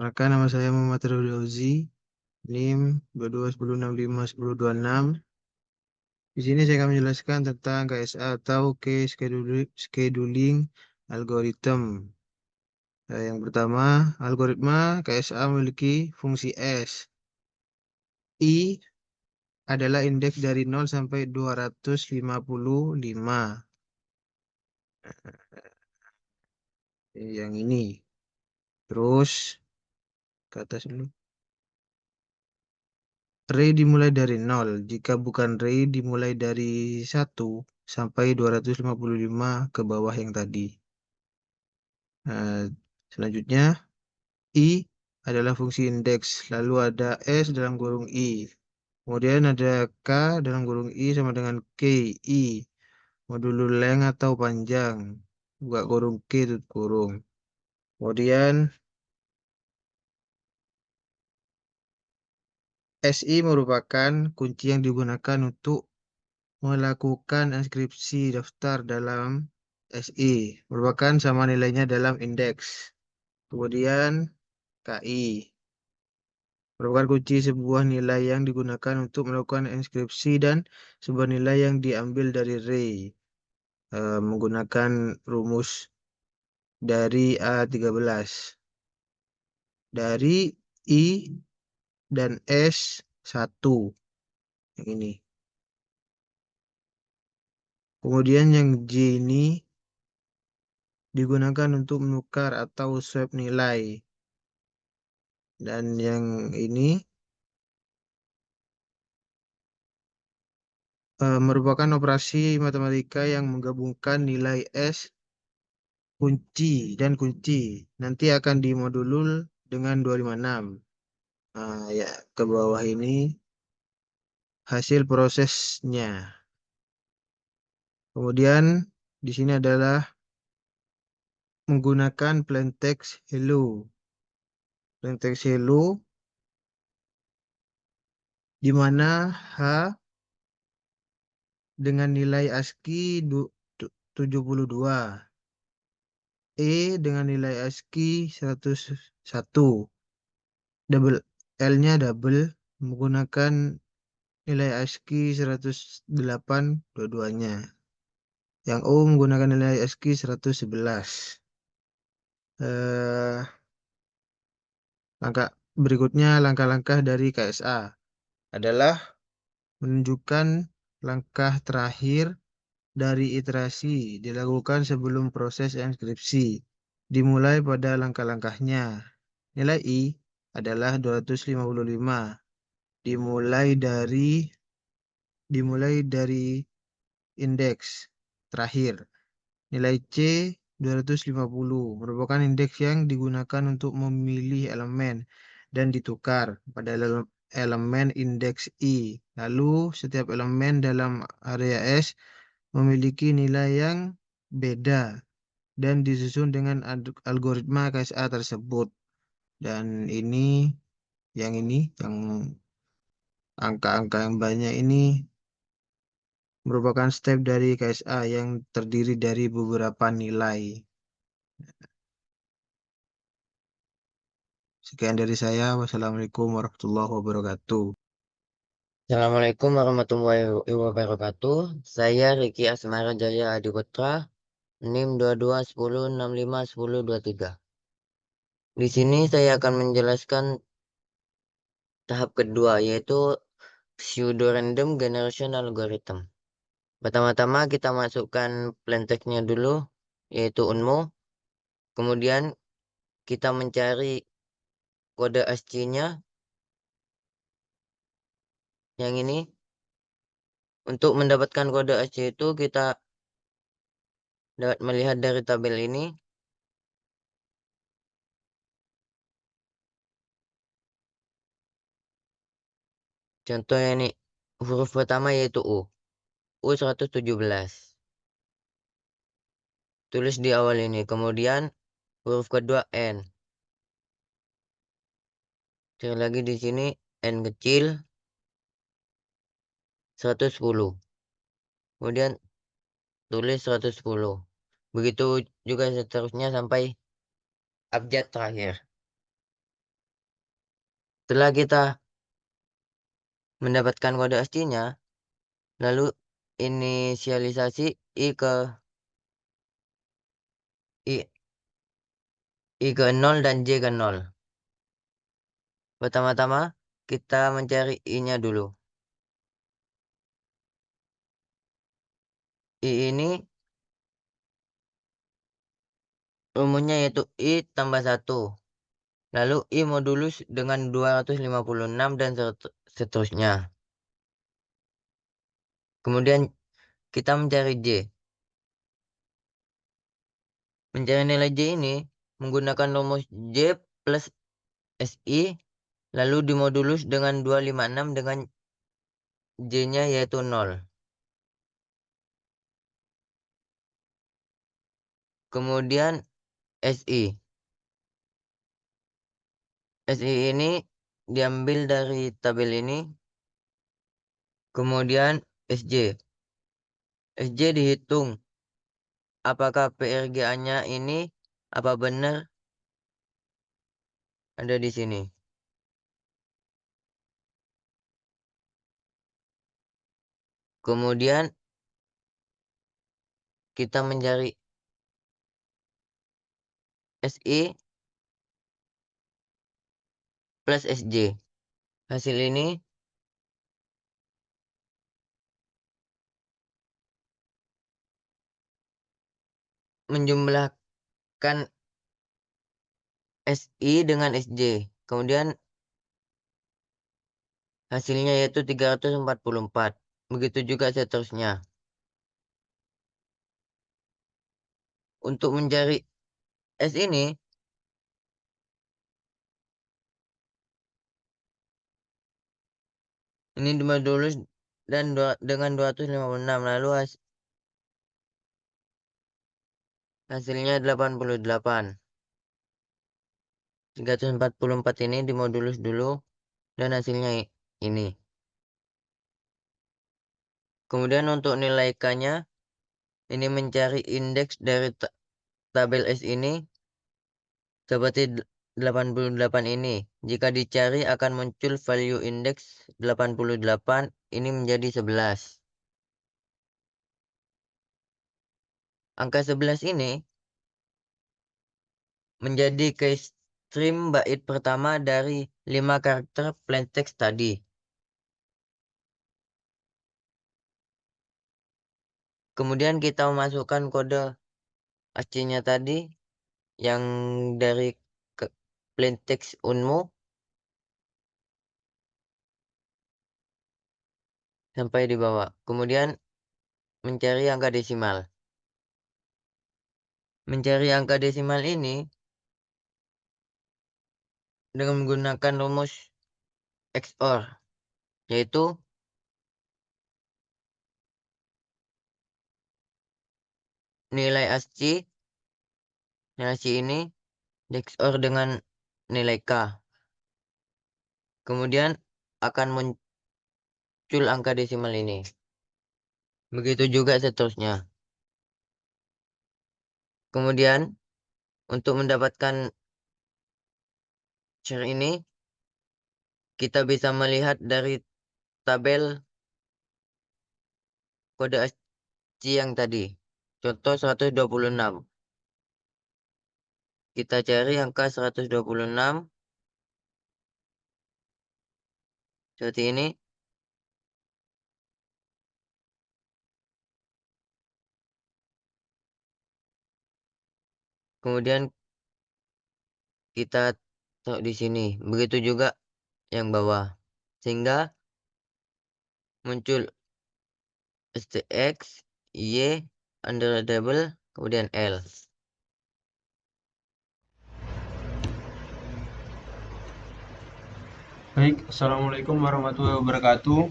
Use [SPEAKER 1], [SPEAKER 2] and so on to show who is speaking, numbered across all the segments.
[SPEAKER 1] Perkenalkan, nama saya Muhammad Ridho Auzi, NIM 2210651026. Di sini saya akan menjelaskan tentang KSA atau Key Scheduling Algorithm. Yang pertama, algoritma KSA memiliki fungsi S. I adalah indeks dari 0 sampai 255. Yang ini. Terus, ke atas dulu. Ray dimulai dari 0. Jika bukan Ray dimulai dari 1 sampai 255 ke bawah yang tadi. Nah, selanjutnya, I adalah fungsi indeks. Lalu ada S dalam kurung I. Kemudian ada K dalam kurung I sama dengan K, I. Modulo length atau panjang. Buka kurung K, tutup kurung. Kemudian, SI merupakan kunci yang digunakan untuk melakukan inskripsi daftar dalam SI. Merupakan sama nilainya dalam indeks. Kemudian, KI. Merupakan kunci sebuah nilai yang digunakan untuk melakukan inskripsi dan sebuah nilai yang diambil dari Ray menggunakan rumus dari A13. Dari I dan S1 yang ini. Kemudian yang J ini digunakan untuk menukar atau swap nilai. Dan yang ini merupakan operasi matematika yang menggabungkan nilai S, kunci, dan kunci. Nanti akan dimodulul dengan 256. Nah, ya, ke bawah ini hasil prosesnya. Kemudian di sini adalah menggunakan plain text hello. Plain text hello di mana H dengan nilai ASCII 72, E dengan nilai ASCII 101, double L-nya double menggunakan nilai ASCII 108 dua-duanya. Yang O menggunakan nilai ASCII 111. Eh, langkah berikutnya, langkah-langkah dari KSA adalah menunjukkan langkah terakhir dari iterasi dilakukan sebelum proses inskripsi. Dimulai pada langkah-langkahnya. Nilai I adalah 255. Dimulai dari indeks terakhir. Nilai C 250 merupakan indeks yang digunakan untuk memilih elemen dan ditukar pada elemen indeks I. Lalu setiap elemen dalam area S memiliki nilai yang beda dan disusun dengan algoritma KSA tersebut. Dan yang angka-angka yang banyak ini merupakan step dari KSA yang terdiri dari beberapa nilai. Sekian dari saya. Wassalamualaikum warahmatullahi wabarakatuh.
[SPEAKER 2] Assalamualaikum warahmatullahi wabarakatuh. Saya Riki Asmara Jaya Adiputra, NIM 2210651023. Di sini saya akan menjelaskan tahap kedua, yaitu pseudo random generation algorithm. Pertama-tama kita masukkan plain text-nya dulu, yaitu unmo. Kemudian kita mencari kode ASCII-nya yang ini. Untuk mendapatkan kode ASCII itu kita dapat melihat dari tabel ini. Contohnya ini, huruf pertama yaitu U. U117. Tulis di awal ini. Kemudian huruf kedua N. Cari lagi di sini N kecil 110. Kemudian tulis 110. Begitu juga seterusnya sampai abjad terakhir. Setelah kita mendapatkan kode ASCII-nya, lalu inisialisasi I ke 0 dan J ke 0. Pertama-tama kita mencari I-nya dulu. I ini rumusnya yaitu I tambah 1. Lalu I modulus dengan 256 dan seterusnya. Kemudian kita mencari J. Mencari nilai J ini menggunakan rumus J plus SI lalu dimodulus dengan 256 dengan J-nya yaitu 0. Kemudian SI. SI ini diambil dari tabel ini. Kemudian SJ. SJ dihitung. Apakah PRGA-nya ini apa benar ada di sini. Kemudian kita mencari SI plus SJ. Hasil ini menjumlahkan SI dengan SJ. Kemudian hasilnya yaitu 344. Begitu juga seterusnya. Untuk mencari S ini, dimodulus dan dengan 256. Lalu hasilnya 88. 344 ini dimodulus dulu dan hasilnya ini. Kemudian untuk nilai K-nya, ini mencari indeks dari tabel S ini seperti 88 ini. Jika dicari akan muncul value indeks 88, ini menjadi 11. Angka 11 ini menjadi keystream bait pertama dari 5 karakter plaintext tadi. Kemudian kita memasukkan kode ASCII-nya tadi yang dari plaintext unmu sampai di bawah. Kemudian mencari angka desimal. Mencari angka desimal ini dengan menggunakan rumus XOR, yaitu nilai ASCII ini XOR dengan nilai K. Kemudian akan muncul angka desimal ini. Begitu juga seterusnya. Kemudian untuk mendapatkan share ini, kita bisa melihat dari tabel kode ASCII yang tadi. Contoh 126. Kita cari angka 126 seperti ini. Kemudian kita taruh di sini. Begitu juga yang bawah. Sehingga muncul STX, Y, understandable, kemudian L.
[SPEAKER 3] Baik, Assalamualaikum warahmatullahi wabarakatuh.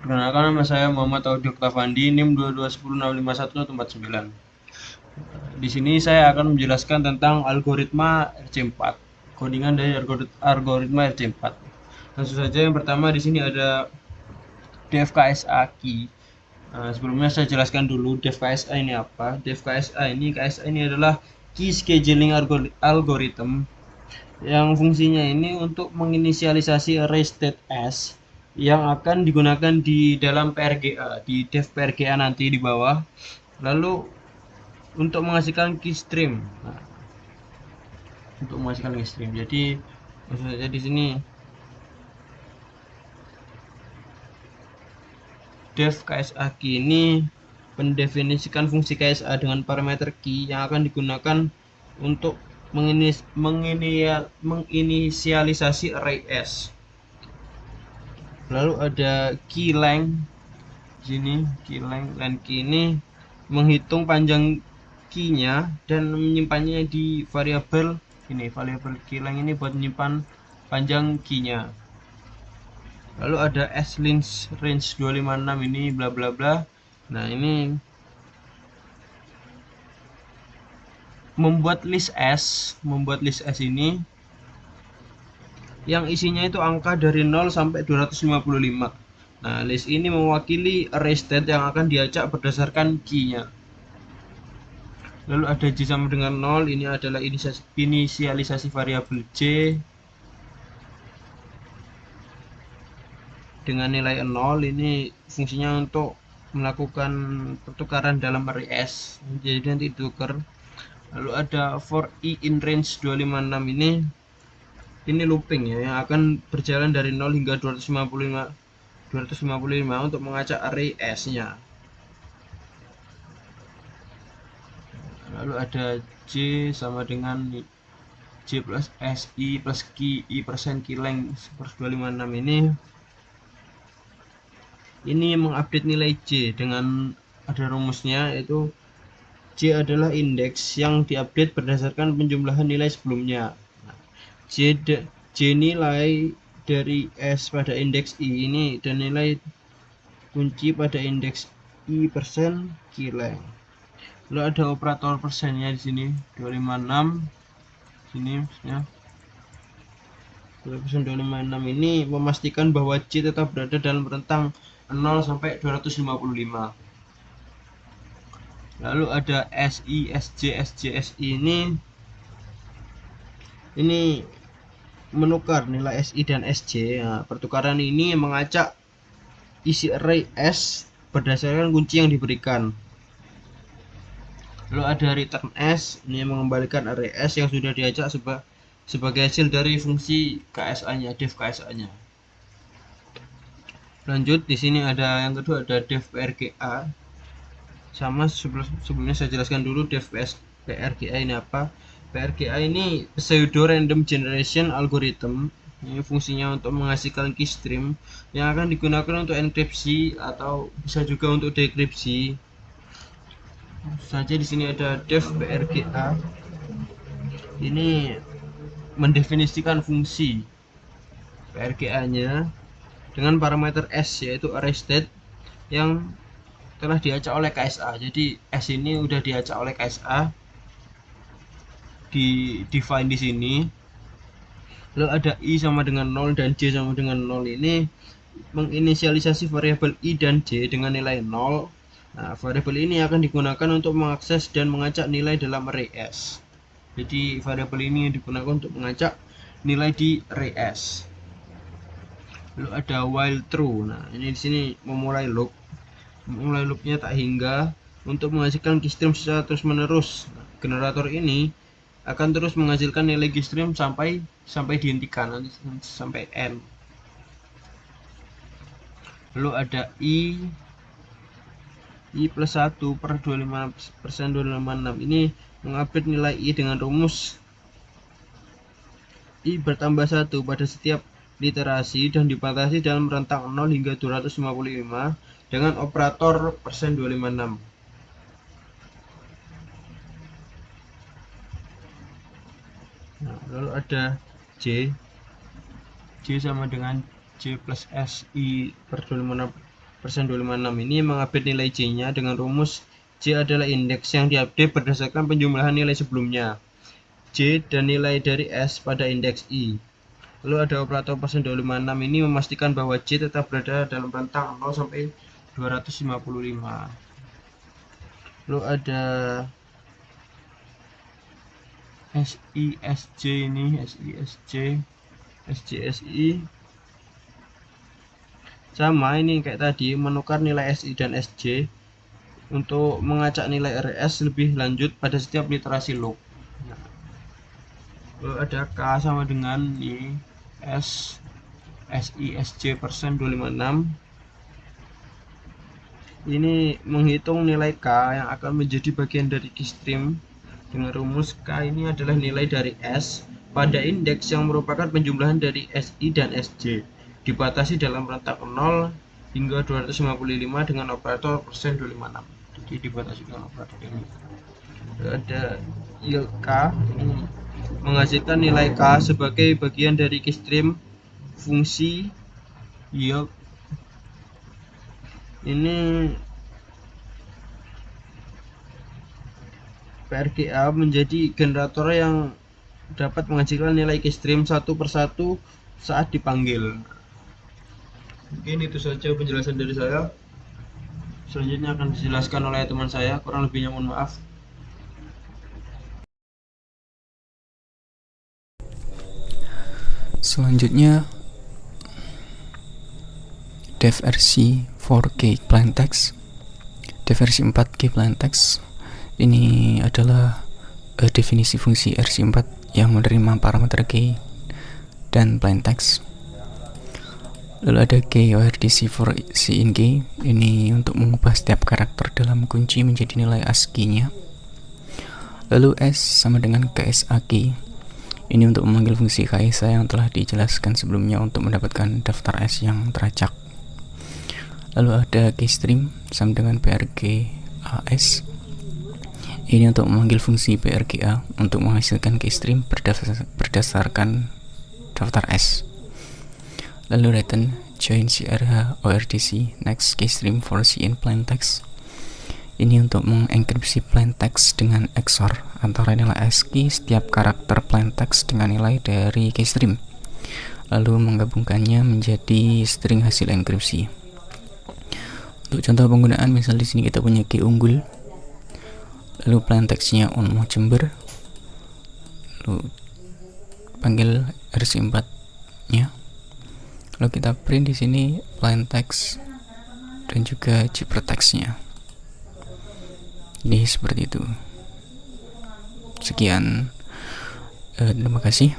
[SPEAKER 3] Perkenalkan, nama saya Muhammad Audi Oktavandi, NIM 221065149. Di sini saya akan menjelaskan tentang algoritma RC4, codingan dari algoritma RC4. Langsung saja, yang pertama di sini ada DFKSA key. Sebelumnya saya jelaskan dulu DFKSA ini apa. DFKSA ini adalah key scheduling algorithm Yang fungsinya ini untuk menginisialisasi array state S yang akan digunakan di dalam PRGA, di dev PRGA nanti di bawah. Lalu untuk menghasilkan keystream. Nah, untuk menghasilkan keystream. Jadi maksud saja di sini dev KSA key ini mendefinisikan fungsi KSA dengan parameter key yang akan digunakan untuk menginisialisasi array S. Lalu ada key length sini, key length key ini menghitung panjang key-nya dan menyimpannya di variabel ini, variabel key length ini buat menyimpan panjang key-nya. Lalu ada slinch range 256 ini bla bla bla. Nah, ini membuat list S ini yang isinya itu angka dari 0 sampai 255. Nah, list ini mewakili array state yang akan diacak berdasarkan key-nya. Lalu ada J sama dengan 0, ini adalah inisialisasi variabel J dengan nilai 0. Ini fungsinya untuk melakukan pertukaran dalam array S, jadi nanti ditukar. Lalu ada for I in range 256 ini looping ya, yang akan berjalan dari 0 hingga 255 untuk mengacak array S-nya. Lalu ada J sama dengan J plus S I plus key I persen key length 256 ini mengupdate nilai J dengan ada rumusnya, yaitu J adalah indeks yang diupdate berdasarkan penjumlahan nilai sebelumnya. J nilai dari S pada indeks I ini dan nilai kunci pada indeks I persen key length. Lalu ada operator persennya di sini 256 sini ya. 256 ini memastikan bahwa J tetap berada dalam rentang 0 sampai 255. Lalu ada SI, SJ, SJ, SI ini menukar nilai SI dan SJ. Nah, pertukaran ini mengacak isi array S berdasarkan kunci yang diberikan. Lalu ada return S, ini mengembalikan array S yang sudah diacak sebagai hasil dari fungsi KSA-nya, dev KSA-nya. Lanjut, di sini ada yang kedua, ada dev PRGA. Sama sebelumnya saya jelaskan dulu dev PRGA ini apa. PRGA ini pseudo random generation algorithm. Ini fungsinya untuk menghasilkan keystream yang akan digunakan untuk enkripsi atau bisa juga untuk dekripsi. Saja di sini ada dev PRGA. Ini mendefinisikan fungsi PRGA-nya dengan parameter S, yaitu array state yang telah diacak oleh KSA. Jadi S ini udah diacak oleh KSA, di define di sini. Lalu ada I sama dengan 0 dan J sama dengan 0 ini menginisialisasi variabel I dan J dengan nilai 0. Nah, variabel ini akan digunakan untuk mengakses dan mengacak nilai dalam array S. Jadi variabel ini digunakan untuk mengacak nilai di array S. Lalu ada while true. Nah, ini di sini memulai loopnya tak hingga untuk menghasilkan keystream secara terus menerus. Nah, generator ini akan terus menghasilkan nilai keystream sampai dihentikan, nanti sampai n. Lalu ada I plus 1 per 25% 256 ini mengupdate nilai I dengan rumus I bertambah 1 pada setiap literasi dan dibatasi dalam rentang 0 hingga 255 dengan operator persen 256. Nah, lalu ada J sama dengan J plus S I per 256% 256 ini mengupdate nilai J nya dengan rumus J adalah indeks yang diupdate berdasarkan penjumlahan nilai sebelumnya, J dan nilai dari S pada indeks I. Lalu ada operator persen 256 ini memastikan bahwa J tetap berada dalam rentang 0 sampai 255. Lalu ada SISJ ini, SISJ, SJSI. Sama ini kayak tadi, menukar nilai SI dan SJ untuk mengacak nilai RS lebih lanjut pada setiap literasi loop. Ada K sama dengan ini S SISJ persen 256. Ini menghitung nilai K yang akan menjadi bagian dari keystream dengan rumus K ini adalah nilai dari S pada indeks yang merupakan penjumlahan dari SI dan SJ dibatasi dalam rentak 0 hingga 255 dengan operator persen 256. Jadi dibatasi dengan operator ini. Ada yield K ini menghasilkan nilai K sebagai bagian dari keystream fungsi yield. Ini PRGA menjadi generator yang dapat menghasilkan nilai keystream satu persatu saat dipanggil. Mungkin itu saja penjelasan dari saya. Selanjutnya akan dijelaskan oleh teman saya, kurang lebihnya mohon maaf.
[SPEAKER 4] Selanjutnya dev versi 4K plaintext, dev versi 4K plaintext ini adalah definisi fungsi RC4 yang menerima parameter key dan plaintext. Lalu ada KORDC for C in key, ini untuk mengubah setiap karakter dalam kunci menjadi nilai ASCII-nya. Lalu S sama dengan KSA key, ini untuk memanggil fungsi KSA yang telah dijelaskan sebelumnya untuk mendapatkan daftar S yang teracak. Lalu ada keystream sama dengan PRGAS, ini untuk memanggil fungsi PRGA untuk menghasilkan keystream berdasarkan daftar S. Lalu return join CRH ORDC next keystream for C in plaintext, ini untuk mengenkripsi plaintext dengan XOR antara nilai ASCII setiap karakter plaintext dengan nilai dari keystream, lalu menggabungkannya menjadi string hasil enkripsi. Untuk contoh penggunaan, misal di sini kita punya key unggul, lalu plaintextnya on mau chamber, lalu panggil RC4 nya, lalu kita print di sini plaintext dan juga ciphertext-nya. Jadi seperti itu. Sekian, terima kasih.